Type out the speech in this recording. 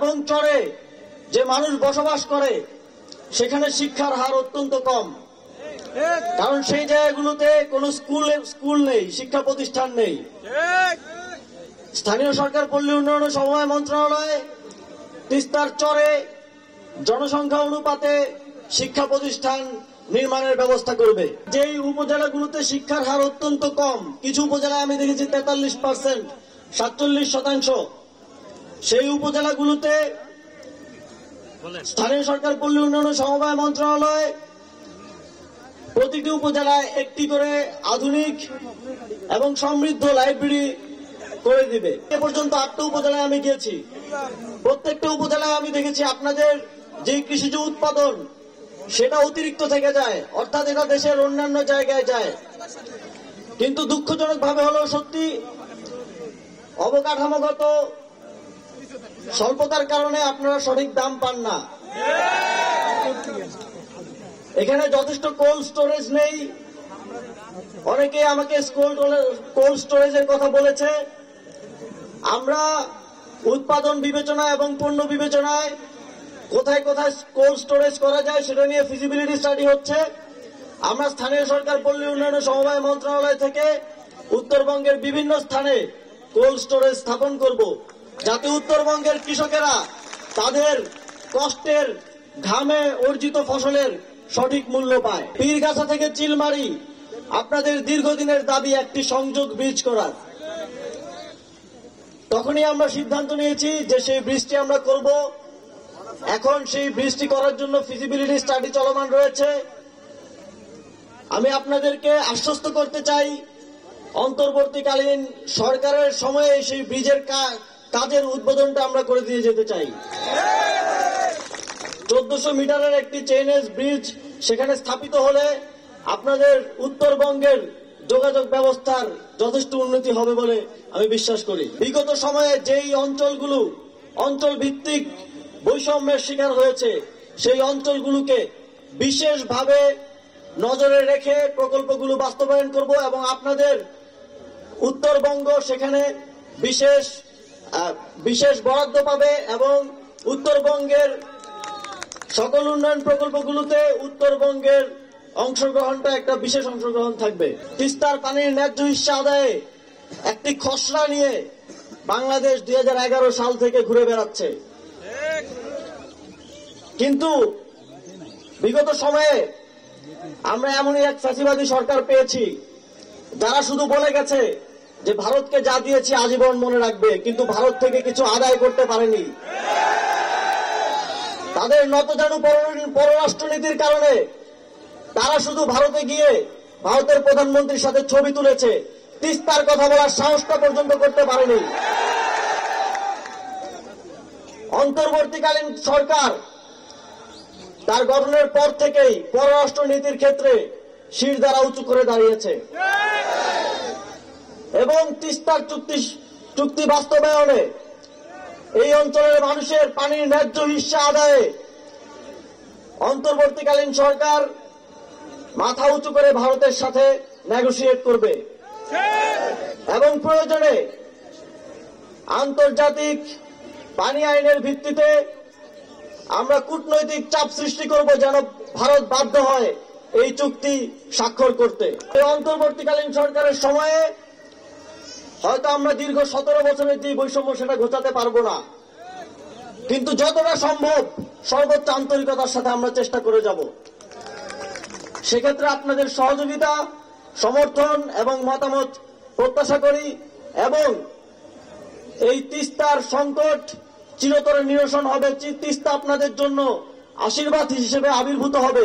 এবং চরে যে মানুষ বসবাস করে সেখানে শিক্ষার হার অত্যন্ত কম, কারণ সেই জায়গাগুলোতে কোনো স্কুল নেই, শিক্ষা প্রতিষ্ঠান নেই। স্থানীয় সরকার পল্লী উন্নয়ন ও সমবায় মন্ত্রণালয় তিস্তার চরে জনসংখ্যা অনুপাতে শিক্ষা প্রতিষ্ঠান নির্মাণের ব্যবস্থা করবে। যেই উপজেলাগুলোতে শিক্ষার হার অত্যন্ত কম, কিছু উপজেলায় আমি দেখেছি 43%, 47%, সেই উপজেলাগুলোতে স্থানীয় সরকার পল্লী উন্নয়ন ও সমবায় মন্ত্রণালয় প্রতিটি উপজেলায় একটি করে আধুনিক এবং সমৃদ্ধ লাইব্রেরি করে দিবে। এ পর্যন্ত 8টা উপজেলায় আমি গিয়েছি, প্রত্যেকটা উপজেলায় আমি দেখেছি আপনাদের যে কৃষিজ উৎপাদন সেটা অতিরিক্ত থেকে যায়, অর্থাৎ এটা দেশের অন্যান্য জায়গায় যায়। কিন্তু দুঃখজনক ভাবে হলো সত্যি অবকাঠামোগত স্বল্পতার কারণে আপনারা সঠিক দাম পান না। এখানে যথেষ্ট কোল্ড স্টোরেজ নেই। অনেকে আমাকে কোল্ড স্টোরেজের কথা বলেছে। আমরা উৎপাদন বিবেচনা এবং পণ্য বিবেচনায় কোথায় কোথায় কোল্ড স্টোরেজ করা যায় সেটা নিয়ে ফিজিবিলিটি স্টাডি হচ্ছে। আমরা স্থানীয় সরকার পল্লী উন্নয়ন ও সমবায় মন্ত্রণালয় থেকে উত্তরবঙ্গের বিভিন্ন স্থানে কোল্ড স্টোরেজ স্থাপন করব, যাতে উত্তরবঙ্গের কৃষকেরা তাদের কষ্টের ঘামে অর্জিত ফসলের সঠিক মূল্য পায়। পীরগাছা থেকে চিলমারি আপনাদের দীর্ঘদিনের দাবি একটি সংযোগ ব্রিজ করার। তখনই আমরা সিদ্ধান্ত নিয়েছি যে সেই ব্রিজটি আমরা করব। এখন সেই ব্রিজটি করার জন্য ফিজিবিলিটি স্টাডি চলমান রয়েছে। আমি আপনাদেরকে আশ্বস্ত করতে চাই, অন্তর্বর্তীকালীন সরকারের সময়ে সেই ব্রিজের কাজের উদ্বোধনটা আমরা করে দিয়ে যেতে চাই। 1400 মিটারের একটি চেইনেজ ব্রিজ সেখানে স্থাপিত হলে আপনাদের উত্তরবঙ্গের যোগাযোগ ব্যবস্থার যথেষ্ট উন্নতি হবে বলে আমি বিশ্বাস করি। বিগত সময়ে যেই অঞ্চলগুলো অঞ্চল ভিত্তিক বৈষম্যের শিকার হয়েছে সেই অঞ্চলগুলোকে বিশেষভাবে নজরে রেখে প্রকল্পগুলো বাস্তবায়ন করব এবং আপনাদের উত্তরবঙ্গ সেখানে বিশেষ বরাদ্দ পাবে এবং উত্তরবঙ্গের সকল উন্নয়ন প্রকল্পগুলোতে উত্তরবঙ্গের অংশগ্রহণটা একটা বিশেষ অংশগ্রহণ থাকবে। তিস্তার পানির ন্যায্য হিস্সা আদায়ে একটি খসড়া নিয়ে বাংলাদেশ 2011 সাল থেকে ঘুরে বেড়াচ্ছে, কিন্তু বিগত সময়ে আমরা এমনই এক ফ্যাসিবাদী সরকার পেয়েছি যারা শুধু বলে গেছে যে ভারতকে যা দিয়েছি আজীবন মনে রাখবে, কিন্তু ভারত থেকে কিছু আদায় করতে পারেনি। তাদের নতজানু পররাষ্ট্রনীতির কারণে তারা শুধু ভারতে গিয়ে ভারতের প্রধানমন্ত্রীর সাথে ছবি তুলেছে, তিস্তার কথা বলার সাহসটা পর্যন্ত করতে পারেনি। অন্তর্বর্তীকালীন সরকার তার গঠনের পর থেকেই পররাষ্ট্র নীতির ক্ষেত্রে শিরদাঁড়া উঁচু করে দাঁড়িয়েছে এবং তিস্তার চুক্তি বাস্তবায়নে এই অঞ্চলের মানুষের পানির ন্যায্য হিস্সা আদায়ে অন্তর্বর্তীকালীন সরকার মাথা উঁচু করে ভারতের সাথে নেগোশিয়েট করবে এবং প্রয়োজনে আন্তর্জাতিক পানি আইনের ভিত্তিতে আমরা কূটনৈতিক চাপ সৃষ্টি করব যেন ভারত বাধ্য হয় এই চুক্তি স্বাক্ষর করতে। এই অন্তর্বর্তীকালীন সরকারের সময়ে হয়তো আমরা দীর্ঘ 17 বছরের যে বৈষম্য সেটা ঘোচাতে পারবো না, কিন্তু যতটা সম্ভব সর্বোচ্চ আন্তরিকতার সাথে আমরা চেষ্টা করে যাব। সেক্ষেত্রে আপনাদের সহযোগিতা, সমর্থন এবং মতামত প্রত্যাশা করি এবং এই তিস্তার সংকট চিরতরে নিরসন হবে। তিস্তা আপনাদের জন্য আশীর্বাদ হিসেবে আবির্ভূত হবে।